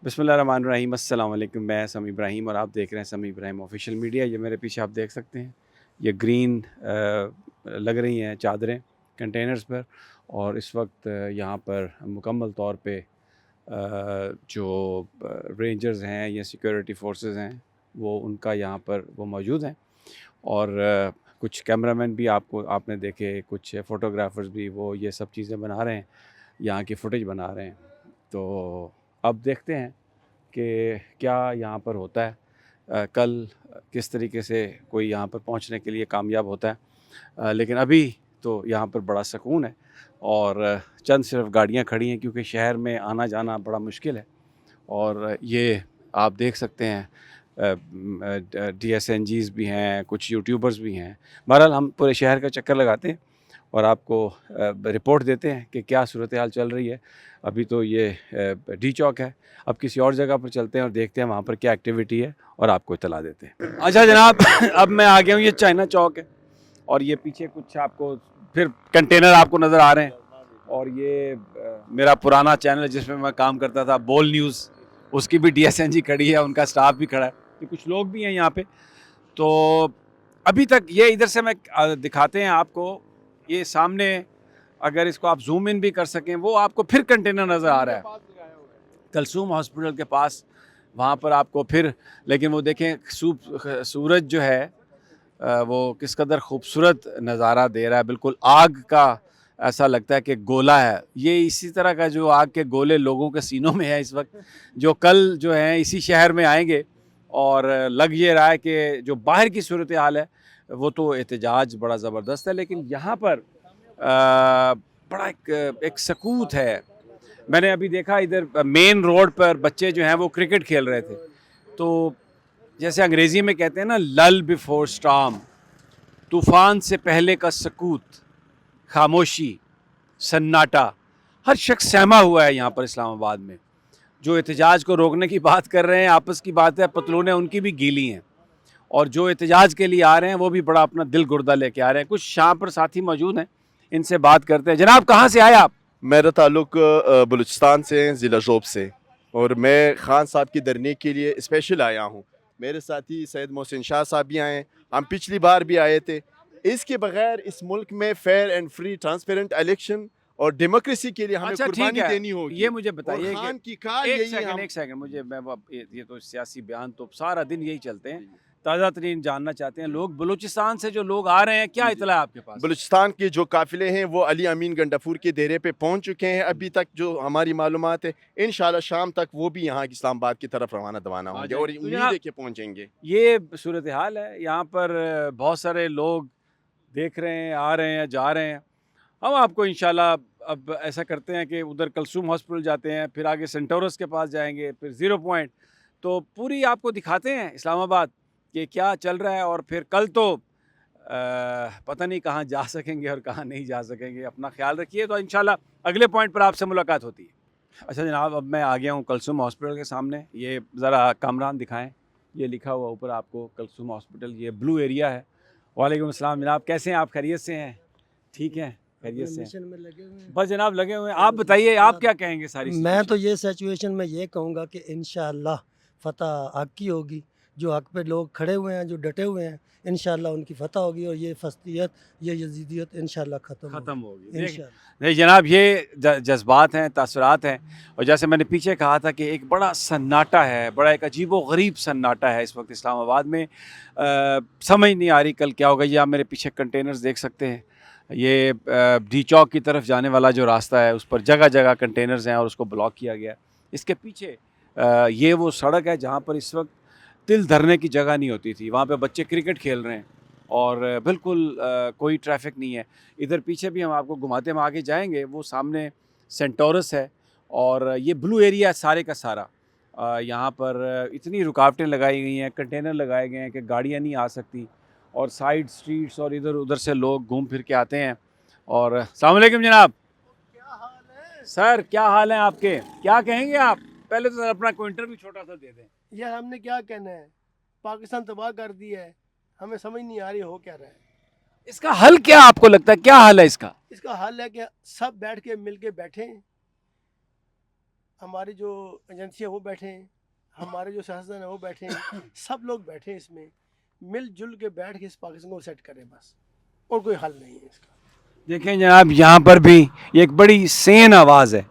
बिस्मिल्लाहिर्रहमानिर्रहीम। अस्सलाम वालेकुम। मैं समी इब्राहिम और आप देख रहे हैं समी इब्राहिम ऑफिशियल मीडिया। ये मेरे पीछे आप देख सकते हैं, ये ग्रीन लग रही हैं चादरें कंटेनर्स पर। और इस वक्त यहाँ पर मुकम्मल तौर पे जो रेंजर्स हैं या सिक्योरिटी फोर्सेस हैं वो उनका यहाँ पर वो मौजूद हैं। और कुछ कैमरामैन भी आपने देखे, कुछ फ़ोटोग्राफ़र्स भी वो ये सब चीज़ें बना रहे हैं, यहाँ की फ़ुटेज बना रहे हैं। तो अब देखते हैं कि क्या यहाँ पर होता है। कल किस तरीके से कोई यहाँ पर पहुँचने के लिए कामयाब होता है। लेकिन अभी तो यहाँ पर बड़ा सुकून है और चंद सिर्फ गाड़ियाँ खड़ी हैं क्योंकि शहर में आना जाना बड़ा मुश्किल है। और ये आप देख सकते हैं DSNGs भी हैं, कुछ यूट्यूबर्स भी हैं। बहरहाल हम पूरे शहर का चक्कर लगाते हैं और आपको रिपोर्ट देते हैं कि क्या सूरत हाल चल रही है। अभी तो ये डी चौक है, अब किसी और जगह पर चलते हैं और देखते हैं वहाँ पर क्या एक्टिविटी है और आपको इतला देते हैं। अच्छा जनाब अब मैं आ गया हूँ, ये चाइना चौक है और ये पीछे कुछ आपको फिर कंटेनर आपको नज़र आ रहे हैं। और ये मेरा पुराना चैनल जिसमें मैं काम करता था, बोल न्यूज़, उसकी भी DSNG खड़ी है, उनका स्टाफ भी खड़ा है, तो कुछ लोग भी हैं यहाँ पे। तो अभी तक ये इधर से मैं दिखाते हैं आपको, ये सामने अगर इसको आप जूम इन भी कर सकें वो आपको फिर कंटेनर नज़र आ रहा है कलसूम हॉस्पिटल के पास, वहाँ पर आपको फिर। लेकिन वो देखें सूरज जो है वो किस कदर खूबसूरत नज़ारा दे रहा है, बिल्कुल आग का ऐसा लगता है कि गोला है। ये इसी तरह का जो आग के गोले लोगों के सीनों में है इस वक्त, जो कल जो है इसी शहर में आएंगे। और लग ये रहा है कि जो बाहर की सूरत हाल है वो तो एहतजाज बड़ा ज़बरदस्त है, लेकिन यहाँ पर बड़ा एक सकूत है। मैंने अभी देखा इधर मेन रोड पर बच्चे जो हैं वो क्रिकेट खेल रहे थे। तो जैसे अंग्रेज़ी में कहते हैं ना, लल बिफोर स्टॉर्म, तूफ़ान से पहले का सकूत, खामोशी, सन्नाटा। हर शख्स सहमा हुआ है यहाँ पर इस्लामाबाद में। जो एहतजाज को रोकने की बात कर रहे हैं, आपस की बात है, पतलूनें उनकी भी गीली हैं। और जो एहतजाज के लिए आ रहे हैं वो भी बड़ा अपना दिल गुर्दा लेके आ रहे हैं। कुछ यहाँ पर साथी मौजूद हैं, इनसे बात करते हैं। जनाब कहाँ से आए आप? मेरा ताल्लुक बलूचिस्तान से है, ज़िला जोब से। और मैं खान साहब की दरने के लिए स्पेशल आया हूँ। मेरे साथी सैयद मोहसिन शाह साहब भी आए हैं, हम पिछली बार भी आए थे। इसके बगैर इस मुल्क में fair and free transparent election और डेमोक्रेसी के लिए हमें अच्छा ठीक कुर्बानी है, देनी होगी। ये मुझे और बताइए खान कि की कार एक यही सेकंड हम एक सेकंड मुझे मैं ये तो सियासी बयान तो सारा दिन यही चलते हैं। ताज़ा तरीन जानना चाहते हैं लोग, बलूचिस्तान से जो लोग आ रहे हैं, क्या इतला है आपके पास? बलूचिस्तान के जो काफ़िले हैं वो अली अमीन गंडाफूर के डेरे पे पहुंच चुके हैं। अभी तक जो हमारी मालूमात है, इंशाल्लाह शाम तक वो भी यहाँ इस्लामाबाद की तरफ रवाना दवाना आ होंगे और जाएंगे तो उम्मीद जनाब है कि पहुँचेंगे। ये सूरत हाल है यहाँ पर। बहुत सारे लोग देख रहे हैं, आ रहे हैं, जा रहे हैं। हम आपको इंशाल्लाह अब ऐसा करते हैं कि उधर कलसूम हॉस्पिटल जाते हैं, फिर आगे सेंटोरस के पास जाएंगे, फिर ज़ीरो पॉइंट, तो पूरी आपको दिखाते हैं इस्लामाबाद कि क्या चल रहा है। और फिर कल तो पता नहीं कहाँ जा सकेंगे और कहाँ नहीं जा सकेंगे। अपना ख्याल रखिए, तो इंशाल्लाह अगले पॉइंट पर आपसे मुलाकात होती है। अच्छा जनाब, अब मैं आ गया हूँ कलसूम हॉस्पिटल के सामने। ये ज़रा कामरान दिखाएँ, ये लिखा हुआ ऊपर आपको कलसूम हॉस्पिटल, ये ब्लू एरिया है। वालेकुम अस्सलाम जनाब, कैसे हैं आप? खैरियत से हैं? ठीक हैं, खैरियत से हैं? मिशन में लगे हुए हैं। बस जनाब लगे हुए हैं। आप बताइए, आप क्या कहेंगे सारी मैं तो सिचुएशन? ये सिचुएशन में ये कहूँगा कि इंशाअल्लाह फ़तह हक़ की होगी। जो हक़ पे लोग खड़े हुए हैं, जो डटे हुए हैं, इंशाअल्लाह उनकी फ़तह होगी और ये फस्तियत, ये यज़ीदियत इंशाअल्लाह ख़त्म होगी। होगी। इंशाअल्लाह। नहीं जनाब, ये जज्बात हैं, तासुरात हैं। और जैसे मैंने पीछे कहा था कि एक बड़ा सन्नाटा है, बड़ा एक अजीब व गरीब सन्नाटा है इस वक्त इस्लामाबाद में। समझ नहीं आ रही कल क्या होगा। ये आप मेरे पीछे कंटेनर्स देख सकते हैं। ये डी चौक की तरफ जाने वाला जो रास्ता है उस पर जगह जगह कंटेनर्स हैं और उसको ब्लॉक किया गया। इसके पीछे ये वो सड़क है जहाँ पर इस वक्त तिल धरने की जगह नहीं होती थी। वहाँ पे बच्चे क्रिकेट खेल रहे हैं और बिल्कुल कोई ट्रैफिक नहीं है। इधर पीछे भी हम आपको घुमाते, हम आगे जाएंगे, वो सामने सेंटोरस है और ये ब्लू एरिया है सारे का सारा। यहाँ पर इतनी रुकावटें लगाई गई हैं, कंटेनर लगाए गए हैं कि गाड़ियाँ नहीं आ सकती। और साइड स्ट्रीट्स और इधर उधर से लोग घूम फिर के आते हैं। और अस्सलाम वालेकुम जनाब। क्या हाल है? सर क्या हाल है आपके? क्या कहेंगे आप? पहले तो सर अपना कोई इंटरव्यू छोटा सा दे दें। यार हमने क्या कहना है, पाकिस्तान तबाह कर दिया है, हमें समझ नहीं आ रही हो क्या रहा है। इसका हल क्या आपको लगता है, क्या हल है इसका? इसका हल है कि सब बैठ के मिल के बैठें, हमारी जो एजेंसी है वो बैठे हैं, हमारे जो सियासतदान है वो बैठे हैं, सब लोग बैठे हैं इसमें, मिलजुल के बैठ के इस पाकिस्तान को सेट करें बस, और कोई हल नहीं है इसका। देखें जनाब, यहाँ पर भी ये एक बड़ी सेन आवाज़ है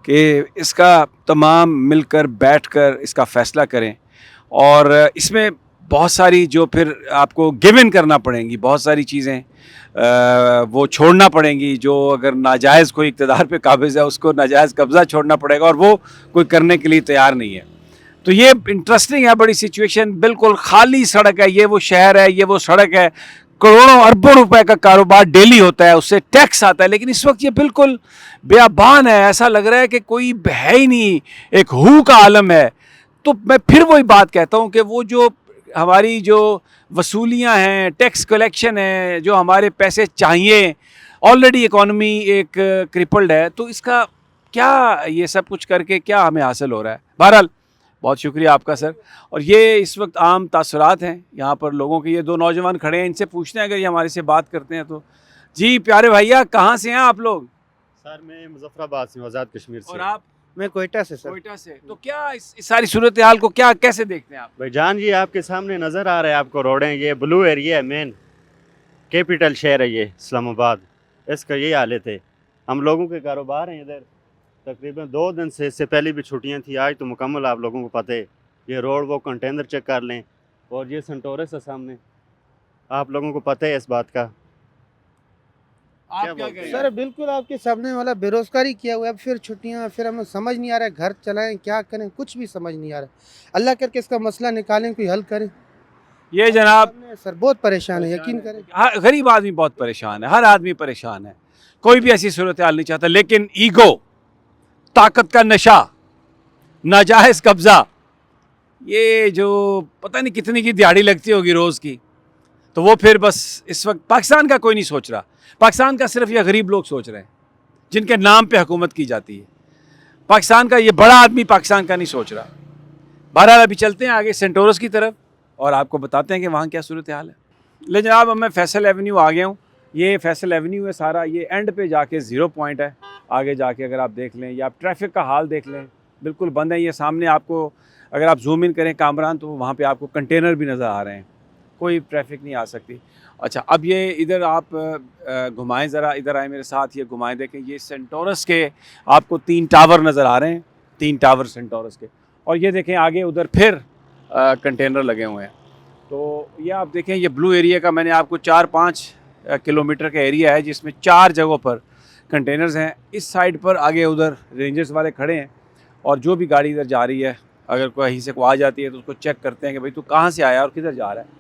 कि इसका तमाम मिलकर बैठकर इसका फ़ैसला करें, और इसमें बहुत सारी जो फिर आपको गिव इन करना पड़ेंगी, बहुत सारी चीज़ें वो छोड़ना पड़ेंगी। जो अगर नाजायज़ कोई इक़्तिदार पे काबिज़ है उसको नाजायज़ कब्ज़ा छोड़ना पड़ेगा, और वो कोई करने के लिए तैयार नहीं है। तो ये इंटरेस्टिंग है बड़ी सिचुएशन। बिल्कुल खाली सड़क है, ये वो शहर है, ये वो सड़क है, करोड़ों अरबों रुपए का कारोबार डेली होता है, उससे टैक्स आता है, लेकिन इस वक्त ये बिल्कुल बेअबान है। ऐसा लग रहा है कि कोई है ही नहीं, एक हू का आलम है। तो मैं फिर वही बात कहता हूँ कि वो जो हमारी जो वसूलियाँ हैं, टैक्स कलेक्शन है, जो हमारे पैसे चाहिए, ऑलरेडी इकॉनमी एक क्रिपल्ड है, तो इसका क्या, ये सब कुछ करके क्या हमें हासिल हो रहा है? बहरहाल बहुत शुक्रिया आपका सर। और ये इस वक्त आम तासुरात हैं यहाँ पर लोगों के। ये दो नौजवान खड़े हैं, इनसे पूछते हैं अगर ये हमारे से बात करते हैं तो। जी प्यारे भैया, कहाँ से हैं आप लोग? सर मैं मुजफ्फराबाद से हूँ, आज़ाद कश्मीर से। और आप? मैं कोयटा से सर। कोयटा से। तो क्या इस सारी सूरत हाल को क्या कैसे देखते हैं आप? भाई जान जी, आपके सामने नज़र आ रहा है आपको रोडें, ये ब्लू एरिया है, मेन कैपिटल शहर है ये इस्लामाबाद, इसका ये हालत है। हम लोगों के कारोबार हैं इधर, तकरीबन 2 दिन से, इससे पहले भी छुट्टियां थी, आज तो मुकम्मल आप लोगों को पता है। ये रोड वो कंटेनर चेक कर लें, और ये सेंटोरस है सामने, आप लोगों को पता है इस बात का। आप क्या क्या बोलते कहें? हैं? सर बिल्कुल आपके सामने वाला बेरोजगारी किया हुआ है, अब फिर छुट्टियां, फिर हमें समझ नहीं आ रहा है घर चलाएं क्या करें, कुछ भी समझ नहीं आ रहा है। अल्लाह करके इसका मसला निकालें, कोई हल करें। ये जनाब सर बहुत परेशान है, यकीन करें। हर गरीब आदमी बहुत परेशान है, हर आदमी परेशान है, कोई भी ऐसी सूरत हाल नहीं चाहता, लेकिन ईगो, ताकत का नशा, नाजायज़ कब्ज़ा, ये जो पता नहीं कितनी की दिहाड़ी लगती होगी रोज़ की, तो वो फिर बस इस वक्त पाकिस्तान का कोई नहीं सोच रहा। पाकिस्तान का सिर्फ ये गरीब लोग सोच रहे हैं जिनके नाम पे हुकूमत की जाती है। पाकिस्तान का ये बड़ा आदमी पाकिस्तान का नहीं सोच रहा। बहरहाल अभी चलते हैं आगे सेंटोरस की तरफ और आपको बताते हैं कि वहाँ क्या सूरत हाल है। ले जनाब, अब मैं फैसल एवेन्यू आ गया हूँ। ये फैसल एवेन्यू है सारा, ये एंड पे जाके 0 पॉइंट है। आगे जाके अगर आप देख लें या आप ट्रैफिक का हाल देख लें, बिल्कुल बंद है। ये सामने आपको अगर आप जूम इन करें कामरान तो वहाँ पे आपको कंटेनर भी नज़र आ रहे हैं, कोई ट्रैफिक नहीं आ सकती। अच्छा, अब ये इधर आप घुमाएं ज़रा, इधर आए मेरे साथ, ये घुमाएं, देखें ये सेंटोरस के आपको 3 टावर नज़र आ रहे हैं, 3 टावर सेंटोरस के। और ये देखें आगे उधर फिर कंटेनर लगे हुए हैं। तो ये आप देखें, ये ब्लू एरिया का मैंने आपको 4-5 किलोमीटर का एरिया है जिसमें 4 जगहों पर कंटेनर्स हैं। इस साइड पर आगे उधर रेंजर्स वाले खड़े हैं और जो भी गाड़ी इधर जा रही है, अगर कहीं से आ जाती है तो उसको चेक करते हैं कि भाई तू कहाँ से आया और किधर जा रहा है।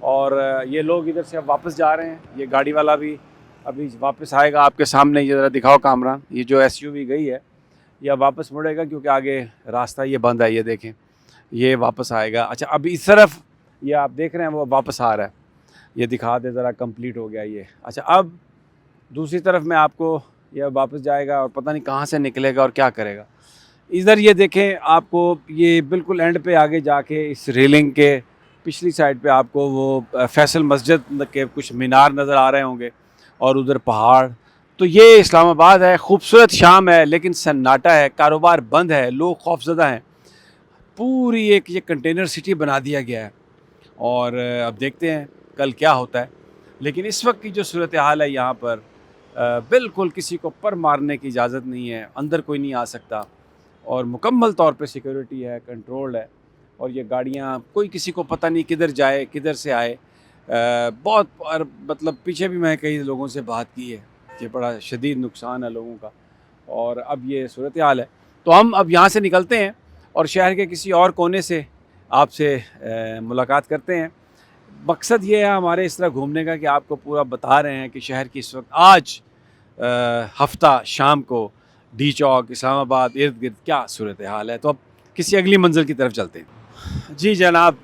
और ये लोग इधर से अब वापस जा रहे हैं। ये गाड़ी वाला भी अभी वापस आएगा आपके सामने, ये ज़रा दिखाओ कामरान, ये जो SUV गई है ये अब वापस मुड़ेगा क्योंकि आगे रास्ता ये बंद है। ये देखें, ये वापस आएगा। अच्छा, अभी इस तरफ ये आप देख रहे हैं वो वापस आ रहा है, ये दिखा दे ज़रा, कंप्लीट हो गया ये। अच्छा, अब दूसरी तरफ में आपको ये वापस जाएगा और पता नहीं कहाँ से निकलेगा और क्या करेगा। इधर ये देखें, आपको ये बिल्कुल एंड पे आगे जाके इस रेलिंग के पिछली साइड पे आपको वो फैसल मस्जिद के कुछ मीनार नज़र आ रहे होंगे और उधर पहाड़। तो ये इस्लामाबाद है, खूबसूरत शाम है लेकिन सन्नाटा है, कारोबार बंद है, लोग खौफजदा हैं। पूरी एक ये कंटेनर सिटी बना दिया गया है और अब देखते हैं कल क्या होता है। लेकिन इस वक्त की जो सूरत हाल है यहाँ पर, बिल्कुल किसी को पर मारने की इजाज़त नहीं है, अंदर कोई नहीं आ सकता और मुकम्मल तौर पे सिक्योरिटी है, कंट्रोल्ड है। और ये गाड़ियाँ कोई किसी को पता नहीं किधर जाए किधर से आए। बहुत मतलब पीछे भी मैं कई लोगों से बात की है, ये बड़ा शदीद नुकसान है लोगों का और अब ये सूरत हाल है। तो हम अब यहाँ से निकलते हैं और शहर के किसी और कोने से आपसे मुलाकात करते हैं। मकसद ये है हमारे इस तरह घूमने का कि आपको पूरा बता रहे हैं कि शहर की इस वक्त आज हफ्ता शाम को डी चौक, इस्लामाबाद, इर्द गिर्द क्या सूरत हाल है। तो अब किसी अगली मंजिल की तरफ चलते हैं। जी जनाब,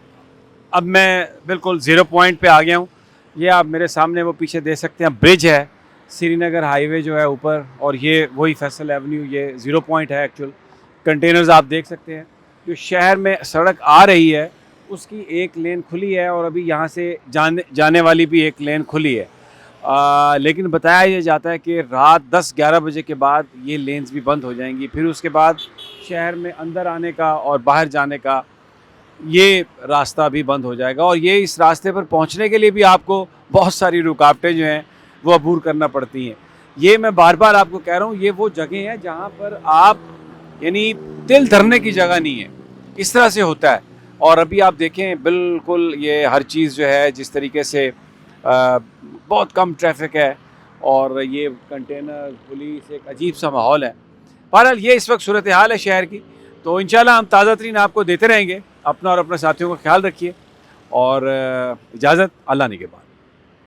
अब मैं बिल्कुल 0 पॉइंट पे आ गया हूँ। ये आप मेरे सामने वो पीछे देख सकते हैं, ब्रिज है, श्रीनगर हाईवे जो है ऊपर, और ये वही फैसल एवेन्यू, ये 0 पॉइंट है एक्चुअल। कंटेनर्स आप देख सकते हैं। जो शहर में सड़क आ रही है उसकी एक लेन खुली है और अभी यहाँ से जाने वाली भी एक लेन खुली है। लेकिन बताया ये जाता है कि रात 10-11 बजे के बाद ये लेन्स भी बंद हो जाएंगी, फिर उसके बाद शहर में अंदर आने का और बाहर जाने का ये रास्ता भी बंद हो जाएगा। और ये इस रास्ते पर पहुंचने के लिए भी आपको बहुत सारी रुकावटें जो हैं वो अबूर करना पड़ती हैं। ये मैं बार बार आपको कह रहा हूँ, ये वो जगह है जहाँ पर आप यानी दिल धरने की जगह नहीं है, इस तरह से होता है। और अभी आप देखें बिल्कुल ये हर चीज़ जो है जिस तरीके से बहुत कम ट्रैफिक है और ये कंटेनर पुलिस एक अजीब सा माहौल है। बहरहाल ये इस वक्त सूरत हाल है शहर की, तो इंशाल्लाह हम ताज़ा तरीन आपको देते रहेंगे। अपना और अपने साथियों का ख्याल रखिए और इजाज़त, अल्लाह ने के बाद।